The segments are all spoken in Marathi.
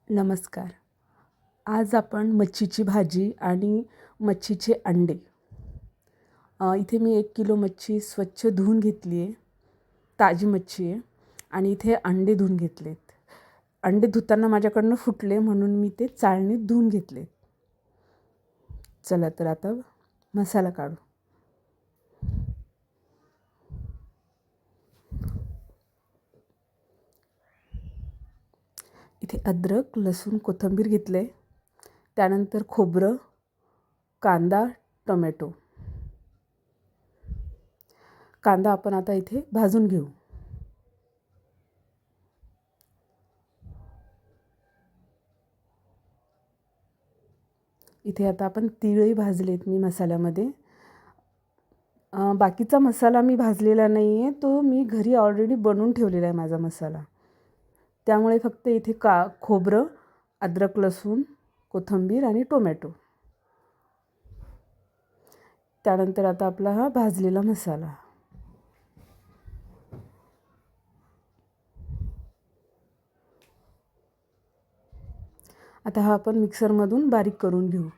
नमस्कार. आज आपण मच्छीची भाजी आणि मच्छीचे अंडे. इथे मी 1 किलो मच्छी स्वच्छ धुवून घेतली आहे. ताजी मच्छी आहे आणि इथे अंडे धुवून घेतलेत. अंडे धुताना माझ्याकडनं फुटले म्हणून मी ते चाळणीत धुवून घेतले. चला तर आता मसाला काढू. इथे अद्रक, लसूण, कोथिंबीर घेतले. त्यानंतर खोबरं, कांदा, टोमॅटो. कांदा आपण आता इथे भाजून घेऊ. इथे आता आपण तीळही भाजलेत मी मसाल्यामध्ये. बाकीचा मसाला मी भाजलेला नाही आहे, तो मी घरी ऑलरेडी बनवून ठेवलेला आहे माझा मसाला. त्यामुळे फक्त इथे खोबरं, अद्रक, लसूण, कोथिंबीर आणि टोमॅटो. त्यानंतर आता आपला हा भाजलेला मसाला. आता हा आपण मिक्सरमधून बारीक करून घेऊ.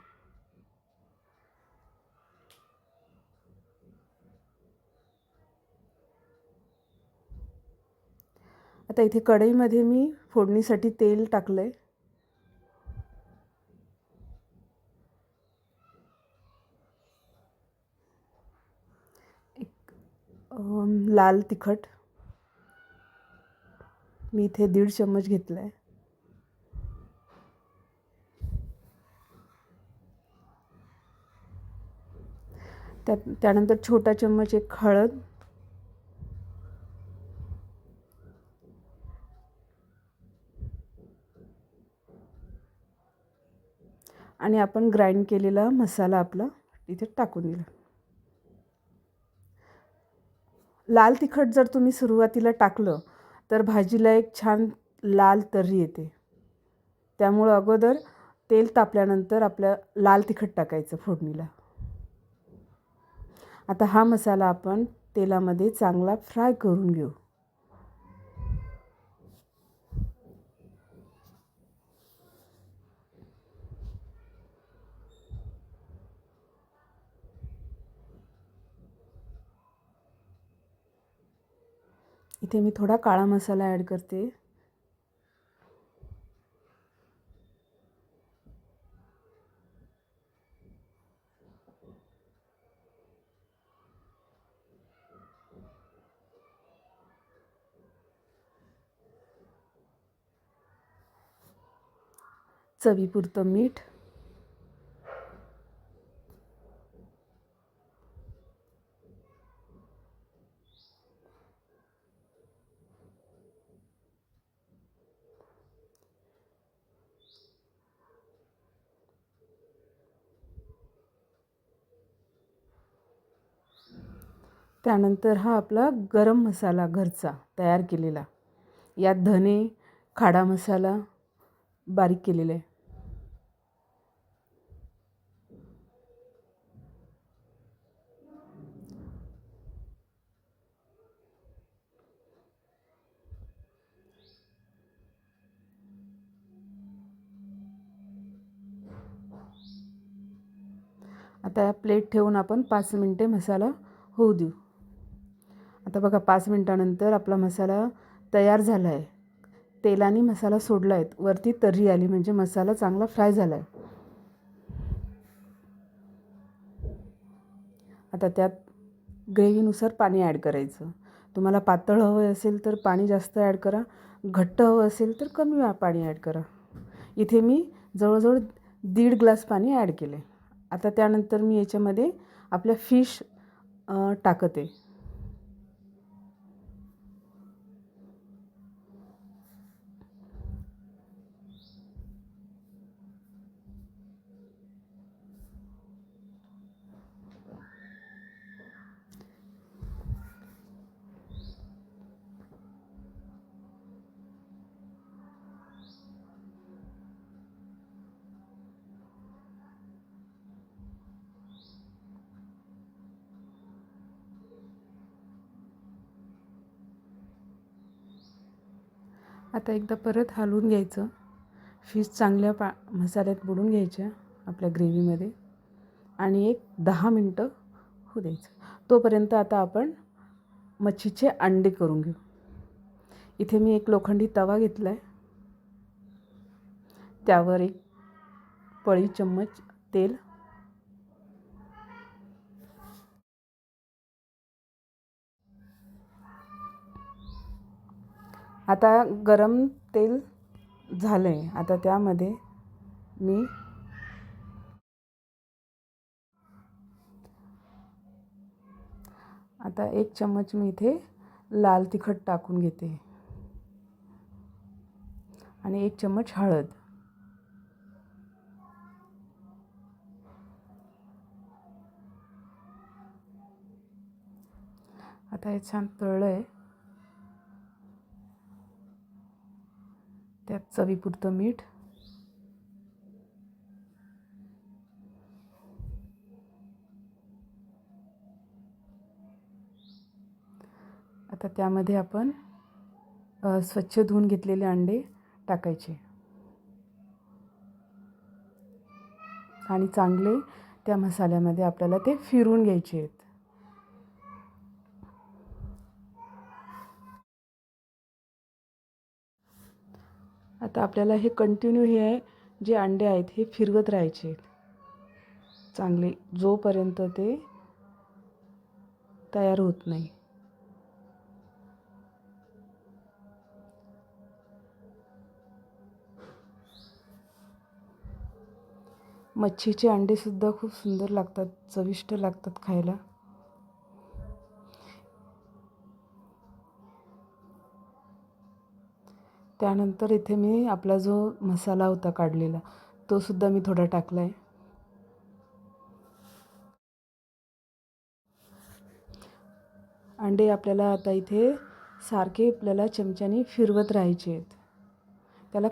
आता इथे कढईमध्ये मी फोडणीसाठी तेल टाकलंय. लाल तिखट मी इथे 1.5 चम्मच घेतलाय. त्यानंतर छोटा चम्मच एक हळद, आणि आपण ग्राइंड केलेला मसाला आपला इथे टाकून दिला. लाल तिखट जर तुम्ही सुरुवातीला टाकलं तर भाजीला एक छान लाल तर्री येते. त्यामुळं अगोदर तेल तापल्यानंतर आपलं लाल तिखट टाकायचं फोडणीला. आता हा मसाला आपण तेलामध्ये चांगला फ्राय करून घेऊ. इथे मी थोडा काळा मसाला ॲड करते. चवीपुरतं मीठ. त्यानंतर हा आपला गरम मसाला घरचा तयार केलेला. यात धने, खडा मसाला बारीक केलेला आहे. आता प्लेट ठेवून आपण 5 मिनिटे मसाला होऊ देऊ. आता बघा 5 मिनिटानंतर आपला मसाला तयार झाला आहे. तेलाने मसाला सोडला आहे. वरती तर्री आली म्हणजे मसाला चांगला फ्राय झाला आहे. आता त्यात ग्रेव्हीनुसार पाणी ॲड करायचं. तुम्हाला पातळ हवं असेल तर पाणी जास्त ॲड करा. घट्ट हवं असेल तर कमी पाणी ॲड करा. इथे मी जवळजवळ 1.5 ग्लास पाणी ॲड केले. आता त्यानंतर मी याच्यामध्ये आपल्या फिश टाकते. आता एकदा परत हलवून घ्यायचं. फिश चांगल्या मसाल्यात बुडून घ्यायच्या आपल्या ग्रेव्हीमध्ये आणि एक 10 मिनटं होऊ द्यायचं. तोपर्यंत आता आपण मच्छीचे अंडे करून घेऊ. इथे मी एक लोखंडी तवा घेतला आहे. त्यावर एक पळी चम्मच तेल, आता गरम तेल झालं आहे. आता त्यामध्ये मी आता 1 चम्मच मी इथे लाल तिखट टाकून घेते आणि 1 चम्मच हळद. आता हे छान तळलं आहे. त्यात चवीपुरतं मीठ, आता त्यामध्ये आपण स्वच्छ धुवून घेतलेले अंडे टाकायचे आणि चांगले त्या मसाल्यामध्ये आपल्याला ते फिरवून घ्यायचे आहेत. आता आपल्याला हे कंटिन्यू हे जे अंडे आहेत हे फिरवत राहायचे आहेत चांगले, जोपर्यंत ते तयार होत नाही. मच्छीचे अंडेसुद्धा खूप सुंदर लागतात, चविष्ट लागतात खायला. त्यानंतर इथे मी आपला जो मसाला होता काढलेला तो सुद्धा मी थोडा टाकला आहे. अंडे आपल्याला आता इथे सारखे आपल्याला चमच्याने फिरवत राहायचे आहेत. त्याला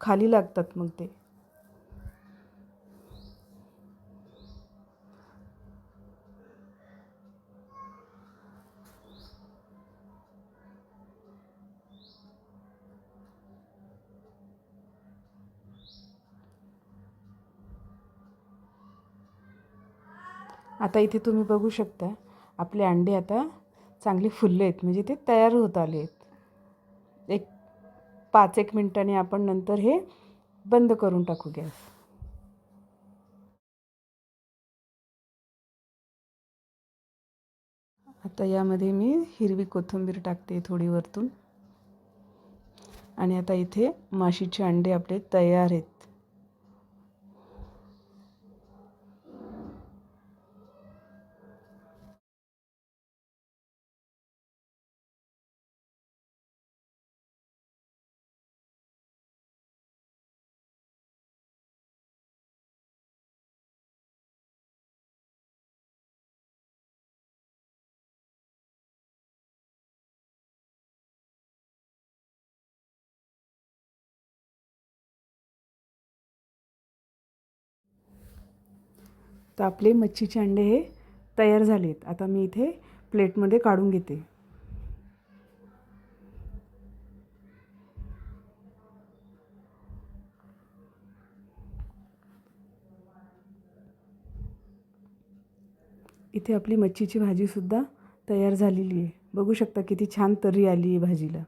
खाली लागतात मग ते. आता इथे तुम्ही बघू शकता आपले अंडे आता चांगले फुलले आहेत, म्हणजे ते तयार होत आले आहेत. एक 5-1 मिनिटांनी आपण नंतर हे बंद करून टाकू गॅस. आता यामध्ये मी हिरवी कोथिंबीर टाकते थोडी वरतून आणि आता इथे माशीचे अंडे आपले तयार आहेत. तर आपले मच्छीचे अंडे हे तयार झालेत. आता मी इथे प्लेटमध्ये काढून घेते. इथे आपली मच्छीची भाजीसुद्धा तयार झालेली आहे. बघू शकता किती छान तर्री आली आहे भाजीला.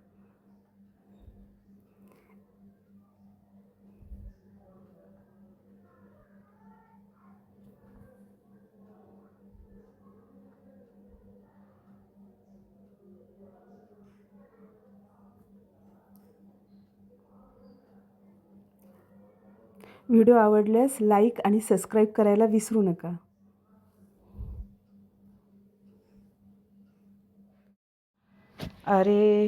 व्हिडिओ आवडल्यास लाईक आणि सबस्क्राईब करायला विसरू नका. अरे